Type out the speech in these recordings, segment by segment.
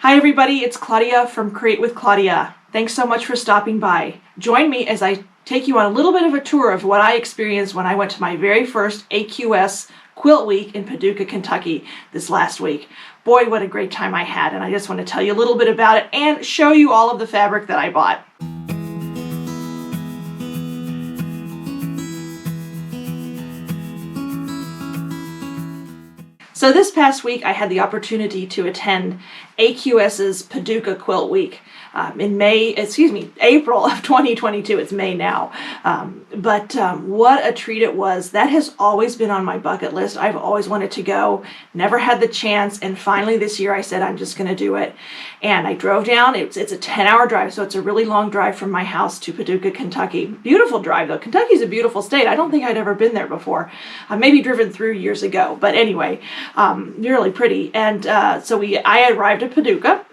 Hi everybody, it's Claudia from Create with Claudia. Thanks so much for stopping by. Join me as I take you on a little bit of a tour of what I experienced when I went to my very first AQS Quilt Week in Paducah, Kentucky this last week. Boy, what a great time I had, and I just want to tell you a little bit about it and show you all of the fabric that I bought. So this past week I had the opportunity to attend AQS's Paducah Quilt Week in April of 2022. It's May now. But what a treat it was. That has always been on my bucket list. I've always wanted to go, never had the chance, and finally this year I said I'm just going to do it. And I drove down. It's a 10-hour drive, so it's a really long drive from my house to Paducah, Kentucky. Beautiful drive though. Kentucky's a beautiful state. I don't think I'd ever been there before. I've maybe driven through years ago, but anyway, really pretty. And so I arrived at Paducah.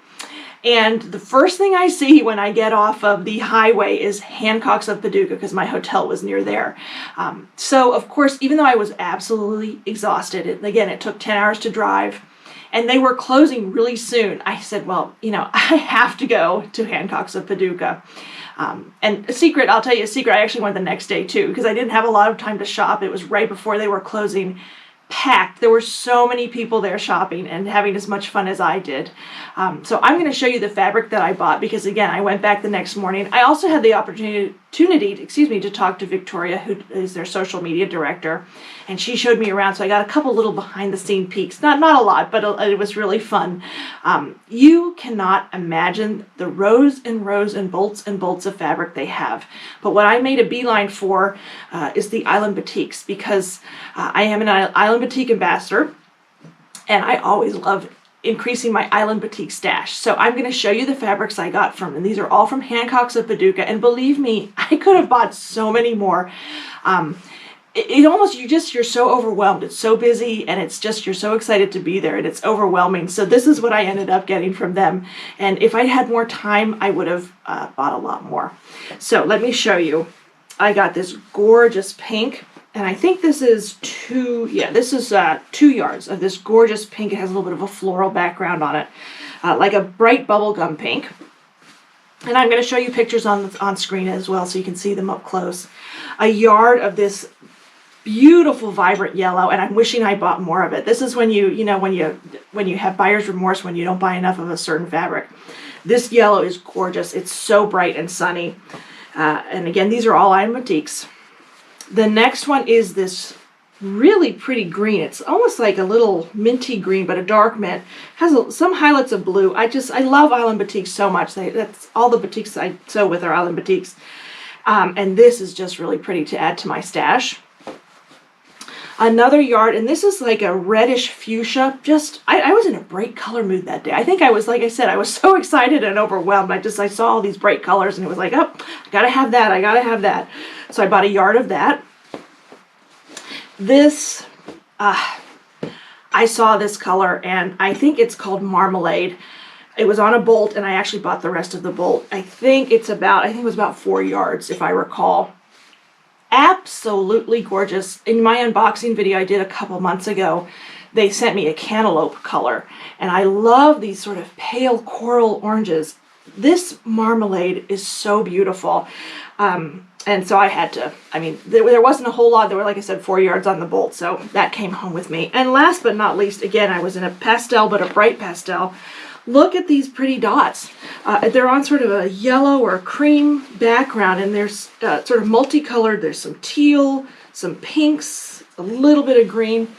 And the first thing I see when I get off of the highway is Hancock's of Paducah, because my hotel was near there. So of course, even though I was absolutely exhausted, it took 10 hours to drive, and they were closing really soon, I said, well, I have to go to Hancock's of Paducah. And I'll tell you a secret, I actually went the next day too, because I didn't have a lot of time to shop. It was right before they were closing. Packed. There were so many people there shopping and having as much fun as I did. So I'm going to show you the fabric that I bought because, again, I went back the next morning. I also had the opportunity to talk to Victoria, who is their social media director, and she showed me around. So I got a couple little behind-the-scene peeks. Not a lot, but it was really fun. You cannot imagine the rows and rows and bolts of fabric they have. But what I made a beeline for is the Island Batiks, because I am an Island Batik ambassador, and I always love increasing my Island Batik stash. So I'm going to show you the fabrics I got from, and these are all from Hancock's of Paducah, and believe me, I could have bought so many more. You're so overwhelmed. It's so busy, and you're so excited to be there, and it's overwhelming. So this is what I ended up getting from them. And if I had more time, I would have bought a lot more. So let me show you. I got this gorgeous pink, and I think this is 2 yards of this gorgeous pink. It has a little bit of a floral background on it, like a bright bubblegum pink. And I'm going to show you pictures on screen as well so you can see them up close. A yard of this beautiful vibrant yellow, and I'm wishing I bought more of it. This is when you have buyer's remorse when you don't buy enough of a certain fabric. This yellow is gorgeous. It's so bright and sunny. And again, these are all Island Batiks. The next one is this really pretty green. It's almost like a little minty green, but a dark mint. Has some highlights of blue. I love Island Batiks so much. That's all the batiks I sew with are Island Batiks. And this is just really pretty to add to my stash. Another yard, and this is like a reddish fuchsia. I was in a bright color mood that day. I think I was, like I said, I was so excited and overwhelmed. I saw all these bright colors, and it was like, oh, I gotta have that, I gotta have that. So I bought a yard of that. This, I saw this color, and I think it's called Marmalade. It was on a bolt, and I actually bought the rest of the bolt. I think it was about 4 yards, if I recall. Absolutely gorgeous. In my unboxing video I did a couple months ago, they sent me a cantaloupe color, and I love these sort of pale coral oranges. This Marmalade is so beautiful. And so I had to, there wasn't a whole lot. There were, like I said, 4 yards on the bolt, so that came home with me. And last but not least, again, I was in a pastel, but a bright pastel. Look at these pretty dots. They're on sort of a yellow or cream background, and they're sort of multicolored. There's some teal, some pinks, a little bit of green.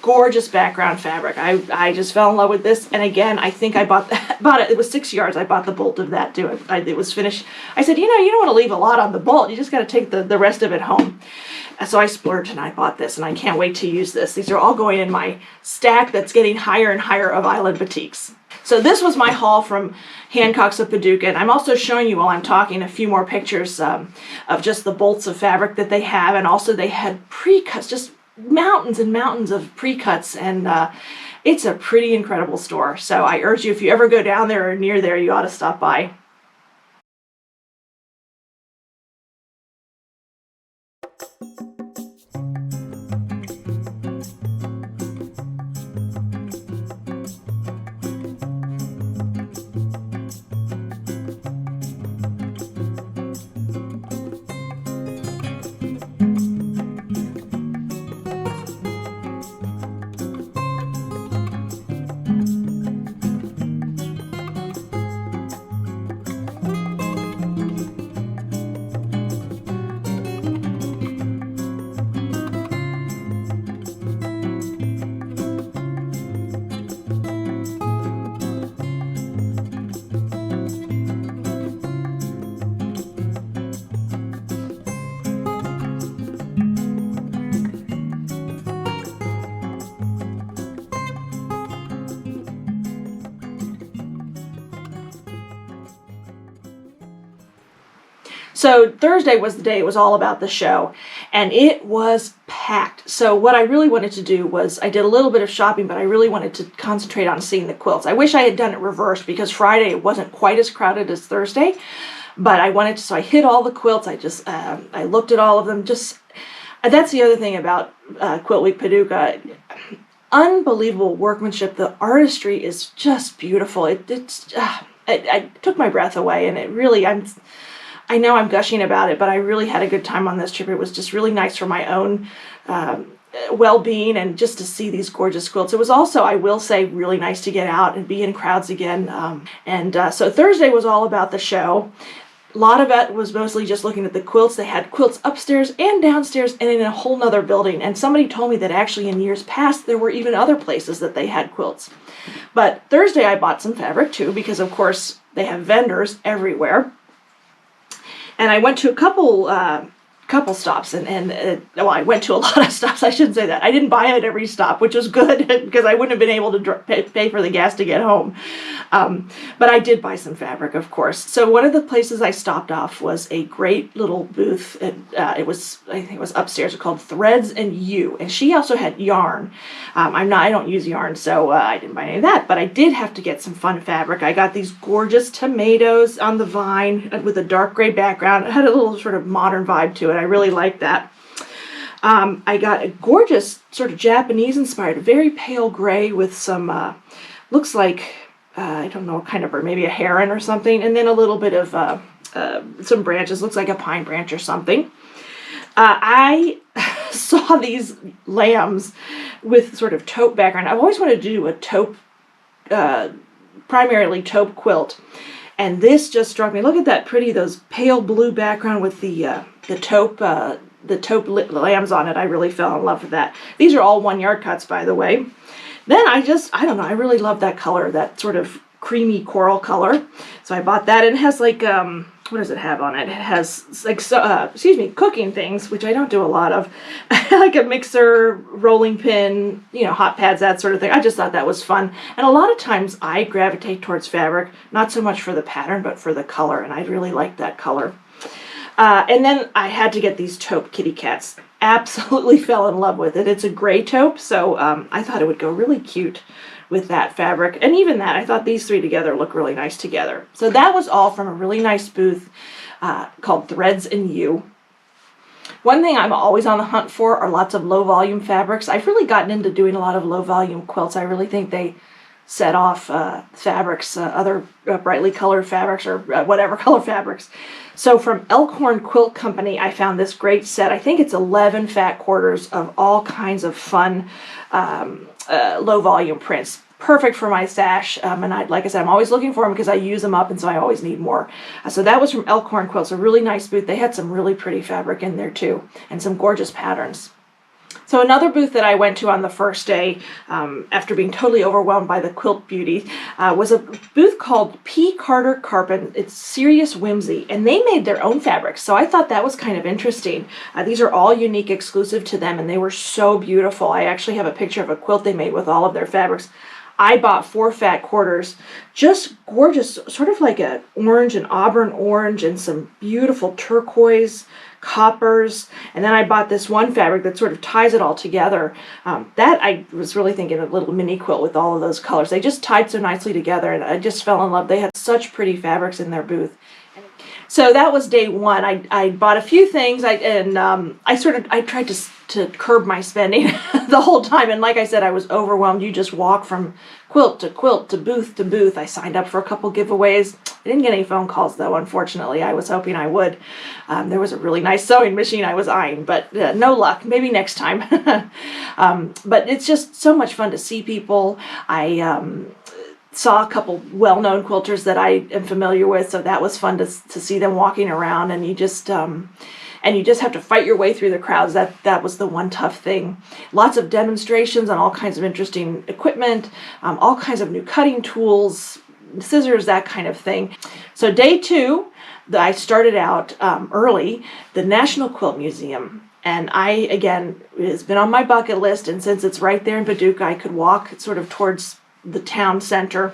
Gorgeous background fabric. I just fell in love with this, and again, I think I bought it. It was 6 yards. I bought the bolt of that too. It was finished. I said, you don't want to leave a lot on the bolt. You just got to take the rest of it home. So I splurged and I bought this, and I can't wait to use this. These are all going in my stack that's getting higher and higher of Island Batiks. So this was my haul from Hancock's of Paducah, and I'm also showing you while I'm talking a few more pictures of just the bolts of fabric that they have, and also they had pre-cuts, just mountains and mountains of pre-cuts, and it's a pretty incredible store. So I urge you, if you ever go down there or near there, you ought to stop by. So Thursday was the day it was all about the show, and it was packed. So what I really wanted to do was, I did a little bit of shopping, but I really wanted to concentrate on seeing the quilts. I wish I had done it reversed, because Friday wasn't quite as crowded as Thursday, but I wanted to, so I hit all the quilts. I looked at all of them. That's the other thing about Quilt Week Paducah. Unbelievable workmanship. The artistry is just beautiful. I took my breath away, and it really, I know I'm gushing about it, but I really had a good time on this trip. It was just really nice for my own well-being, and just to see these gorgeous quilts. It was also, I will say, really nice to get out and be in crowds again. So Thursday was all about the show. A lot of it was mostly just looking at the quilts. They had quilts upstairs and downstairs and in a whole nother building. And somebody told me that actually in years past there were even other places that they had quilts. But Thursday I bought some fabric too, because of course they have vendors everywhere. And I went to a couple stops, well, I went to a lot of stops. I shouldn't say that. I didn't buy it at every stop, which was good, because I wouldn't have been able to pay for the gas to get home. But I did buy some fabric, of course. So one of the places I stopped off was a great little booth. I think it was upstairs, called Threads and You, and she also had yarn. I don't use yarn, so I didn't buy any of that, but I did have to get some fun fabric. I got these gorgeous tomatoes on the vine with a dark gray background. It had a little sort of modern vibe to it. I really liked that. I got a gorgeous sort of Japanese inspired, very pale gray with some, looks like, I don't know what kind of bird, maybe a heron or something, and then a little bit of some branches, looks like a pine branch or something. I saw these lambs with sort of taupe background. I've always wanted to do a taupe, primarily taupe quilt. And this just struck me. Look at that pretty, those pale blue background with the taupe lambs on it. I really fell in love with that. These are all 1 yard cuts, by the way. Then I don't know, I really love that color, that sort of creamy coral color. So I bought that, and it has like, what does it have on it? It has like, cooking things, which I don't do a lot of, like a mixer, rolling pin, hot pads, that sort of thing. I just thought that was fun. And a lot of times I gravitate towards fabric, not so much for the pattern, but for the color, and I really like that color. And then I had to get these taupe kitty cats. Absolutely fell in love with it. It's a gray taupe, so I thought it would go really cute with that fabric. And even that, I thought these three together look really nice together. So that was all from a really nice booth called Threads and You. One thing I'm always on the hunt for are lots of low volume fabrics. I've really gotten into doing a lot of low volume quilts. I really think they set off fabrics, other brightly colored fabrics, or whatever color fabrics. So from Elkhorn Quilt Company, I found this great set. I think it's 11 fat quarters of all kinds of fun low volume prints. Perfect for my stash, and like I said, I'm always looking for them because I use them up, and so I always need more. So that was from Elkhorn Quilts, a really nice booth. They had some really pretty fabric in there too, and some gorgeous patterns. So another booth that I went to on the first day, after being totally overwhelmed by the quilt beauty, was a booth called P. Carter Carpin. It's Serious Whimsy, and they made their own fabrics, so I thought that was kind of interesting. These are all unique, exclusive to them, and they were so beautiful. I actually have a picture of a quilt they made with all of their fabrics. I bought 4 fat quarters, just gorgeous, sort of like an orange, an auburn orange, and some beautiful turquoise, coppers, and then I bought this one fabric that sort of ties it all together. That I was really thinking a little mini quilt with all of those colors. They just tied so nicely together, and I just fell in love. They had such pretty fabrics in their booth. So that was day one. I bought a few things, I tried to curb my spending the whole time, and like I said, I was overwhelmed. You just walk from quilt to booth to booth. I signed up for a couple giveaways. I didn't get any phone calls though, unfortunately. I was hoping I would. There was a really nice sewing machine I was eyeing, but no luck. Maybe next time. But it's just so much fun to see people. I saw a couple well-known quilters that I am familiar with, so that was fun to see them walking around, and you just have to fight your way through the crowds. That was the one tough thing. Lots of demonstrations on all kinds of interesting equipment, all kinds of new cutting tools, scissors, that kind of thing. So day two, I started out early, the National Quilt Museum. And again, it's been on my bucket list, and since it's right there in Paducah, I could walk sort of towards the town center.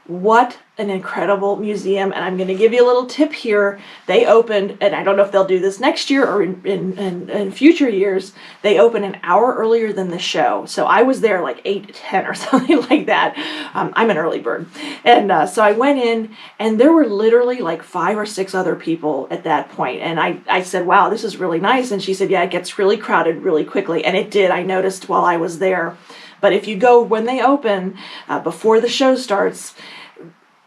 what an incredible museum. And I'm going to give you a little tip here. They opened, and I don't know if they'll do this next year or in future years, they open an hour earlier than the show. So I was there like 8:10 or something like that. I'm an early bird. And so I went in, and there were literally like 5 or 6 other people at that point. And I said, wow, this is really nice. And she said, yeah, it gets really crowded really quickly. And it did. I noticed while I was there. But if you go when they open, before the show starts,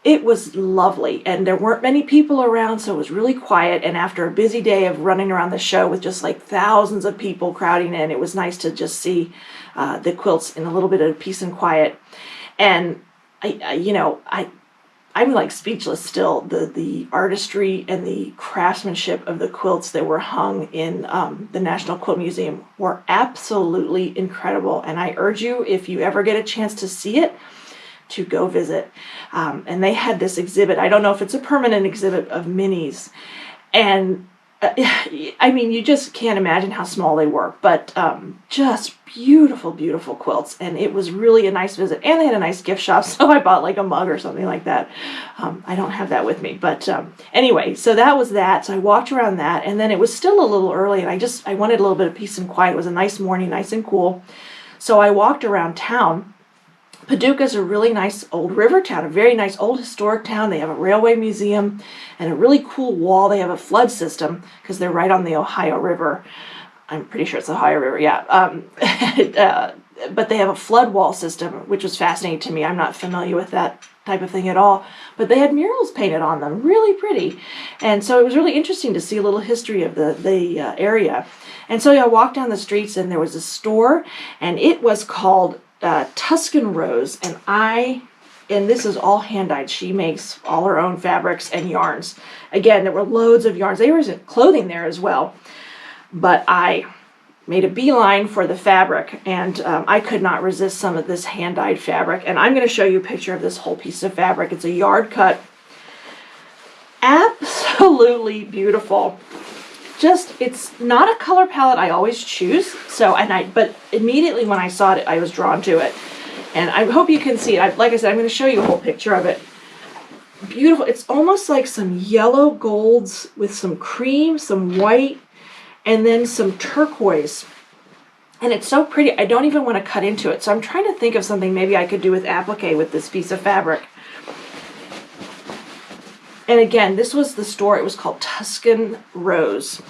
it was lovely, and there weren't many people around, so it was really quiet. And after a busy day of running around the show with just like thousands of people crowding in, it was nice to just see the quilts in a little bit of peace and quiet. And I'm like speechless still. The artistry and the craftsmanship of the quilts that were hung in the National Quilt Museum were absolutely incredible. And I urge you, if you ever get a chance to see it, to go visit. And they had this exhibit. I don't know if it's a permanent exhibit of minis. And I mean, you just can't imagine how small they were, but just beautiful, beautiful quilts. And it was really a nice visit. And they had a nice gift shop, so I bought like a mug or something like that. I don't have that with me, but anyway, so that was that. So I walked around that, and then it was still a little early, and I wanted a little bit of peace and quiet. It was a nice morning, nice and cool. So I walked around town. Paducah is a really nice old river town, a very nice old historic town. They have a railway museum and a really cool wall. They have a flood system because they're right on the Ohio River. I'm pretty sure it's the Ohio River, yeah. But they have a flood wall system, which was fascinating to me. I'm not familiar with that type of thing at all. But they had murals painted on them, really pretty. And so it was really interesting to see a little history of the area. And so I walked down the streets, and there was a store, and it was called Tuscan Rose, and this is all hand-dyed. She makes all her own fabrics and yarns. Again, there were loads of yarns. There was clothing there as well, but I made a beeline for the fabric, and I could not resist some of this hand-dyed fabric. And I'm going to show you a picture of this whole piece of fabric. It's a yard cut, absolutely beautiful. Just, it's not a color palette I always choose, but immediately when I saw it, I was drawn to it. And I hope you can see it. Like I said, I'm going to show you a whole picture of it. Beautiful. It's almost like some yellow golds with some cream, some white, and then some turquoise. And it's so pretty, I don't even want to cut into it. So I'm trying to think of something maybe I could do with applique with this piece of fabric. And again, this was the store. It was called Tuscan Rose.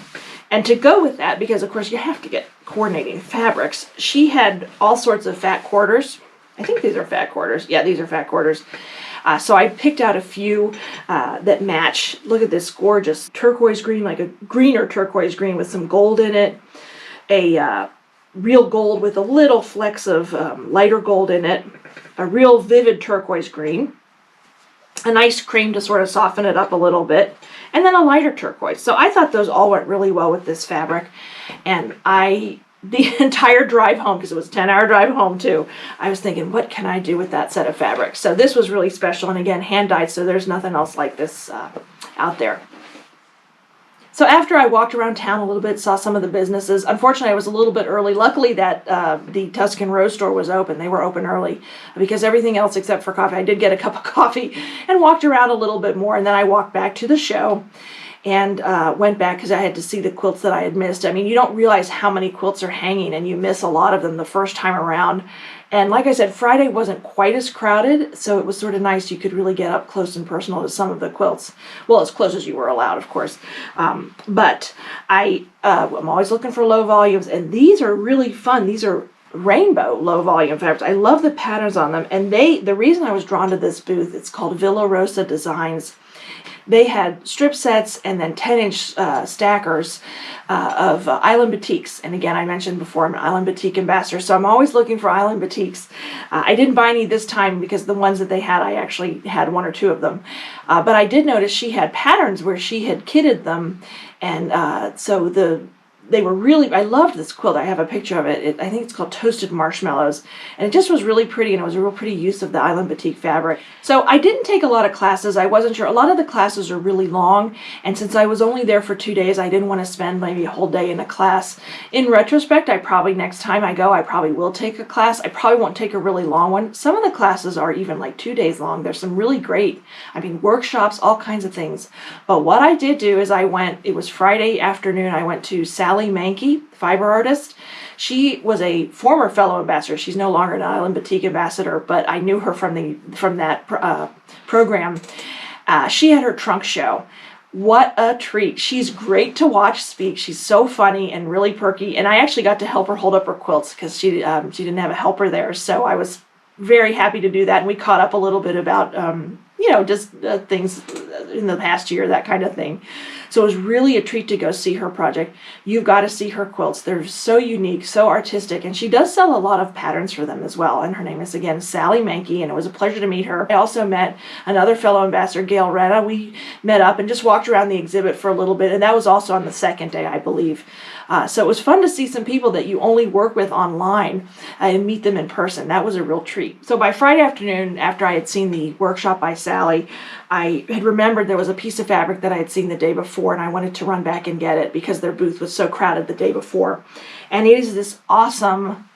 And to go with that, because of course you have to get coordinating fabrics, she had all sorts of fat quarters. I think these are fat quarters. Yeah, these are fat quarters. So I picked out a few that match. Look at this gorgeous turquoise green, like a greener turquoise green with some gold in it. A real gold with a little flecks of lighter gold in it. A real vivid turquoise green. A nice cream to sort of soften it up a little bit, and then a lighter turquoise. So I thought those all went really well with this fabric. And the entire drive home, because it was a 10-hour drive home too, I was thinking, what can I do with that set of fabric? So this was really special, and again, hand-dyed, so there's nothing else like this out there. So after I walked around town a little bit, saw some of the businesses. Unfortunately, I was a little bit early. Luckily that the Tuscan Rose store was open. They were open early because everything else except for coffee. I did get a cup of coffee and walked around a little bit more. And then I walked back to the show and went back because I had to see the quilts that I had missed. I mean, you don't realize how many quilts are hanging, and you miss a lot of them the first time around. And like I said, Friday wasn't quite as crowded, so it was sort of nice. You could really get up close and personal to some of the quilts. Well, as close as you were allowed, of course. But I'm always looking for low volumes, and these are really fun. These are rainbow low volume fabrics. I love the patterns on them, and the reason I was drawn to this booth, it's called Villa Rosa Designs. They had strip sets and then 10-inch stackers of Island Batiks. And again, I mentioned before, I'm an Island Batik ambassador, so I'm always looking for Island Batiks. I didn't buy any this time because the ones that they had, I actually had 1 or 2 of them. But I did notice she had patterns where she had kitted them. And so they were really, I loved this quilt. I have a picture of it. I think it's called Toasted Marshmallows. And it just was really pretty, and it was a real pretty use of the Island Batik fabric. So I didn't take a lot of classes. I wasn't sure. A lot of the classes are really long, and since I was only there for 2 days, I didn't want to spend maybe a whole day in a class. In retrospect, I probably, next time I go, I probably will take a class. I probably won't take a really long one. Some of the classes are even like 2 days long. There's some really great, workshops, all kinds of things. But what I did do is it was Friday afternoon, I went to Sally Manke, fiber artist. She was a former fellow ambassador. She's no longer an Island Batik ambassador, but I knew her from that program. She had her trunk show. What a treat. She's great to watch speak. She's so funny and really perky. And I actually got to help her hold up her quilts because she didn't have a helper there. So I was very happy to do that. And we caught up a little bit about, just things in the past year, that kind of thing. So it was really a treat to go see her project. You've got to see her quilts. They're so unique, so artistic, and she does sell a lot of patterns for them as well. And her name is, again, Sally Manke, and it was a pleasure to meet her. I also met another fellow ambassador, Gail Renna. We met up and just walked around the exhibit for a little bit, and that was also on the second day, I believe. So it was fun to see some people that you only work with online and meet them in person. That was a real treat. So by Friday afternoon, after I had seen the workshop by Sally, I had remembered there was a piece of fabric that I had seen the day before, and I wanted to run back and get it because their booth was so crowded the day before. And it is this awesome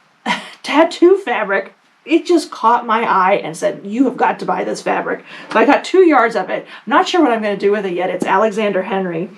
tattoo fabric. It just caught my eye and said, you have got to buy this fabric. So I got 2 yards of it. I'm not sure what I'm going to do with it yet. It's Alexander Henry.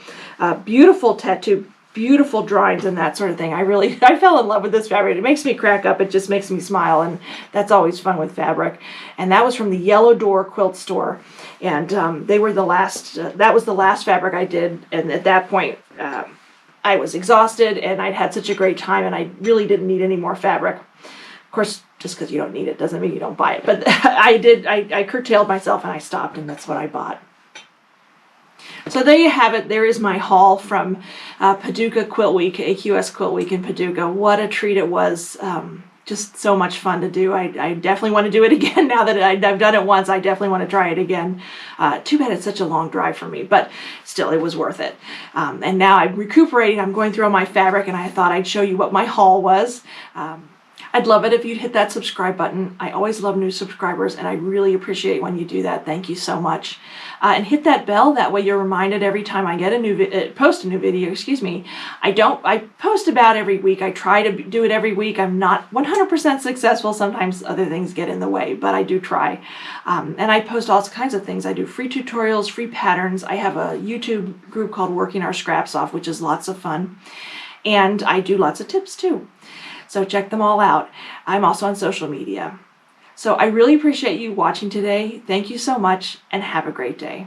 Beautiful tattoo, beautiful drawings and that sort of thing. I fell in love with this fabric. It makes me crack up. It just makes me smile, and that's always fun with fabric. And that was from the Yellow Door Quilt Store. And they were the last, that was the last fabric I did. And at that point, I was exhausted and I'd had such a great time, and I really didn't need any more fabric. Of course, just because you don't need it doesn't mean you don't buy it. But I curtailed myself and I stopped, and that's what I bought. So there you have it. There is my haul from Paducah Quilt Week, AQS Quilt Week in Paducah. What a treat it was. Just so much fun to do. I definitely want to do it again now that I've done it once. I definitely want to try it again. Too bad it's such a long drive for me, but still, it was worth it. And now I'm recuperating. I'm going through all my fabric, and I thought I'd show you what my haul was. I'd love it if you'd hit that subscribe button. I always love new subscribers, and I really appreciate when you do that. Thank you so much. And hit that bell. That way you're reminded every time I get post a new video. Excuse me. I post about every week. I try to do it every week. I'm not 100% successful. Sometimes other things get in the way, but I do try. And I post all kinds of things. I do free tutorials, free patterns. I have a YouTube group called Working Our Scraps Off, which is lots of fun. And I do lots of tips too. So check them all out. I'm also on social media. So I really appreciate you watching today. Thank you so much, and have a great day.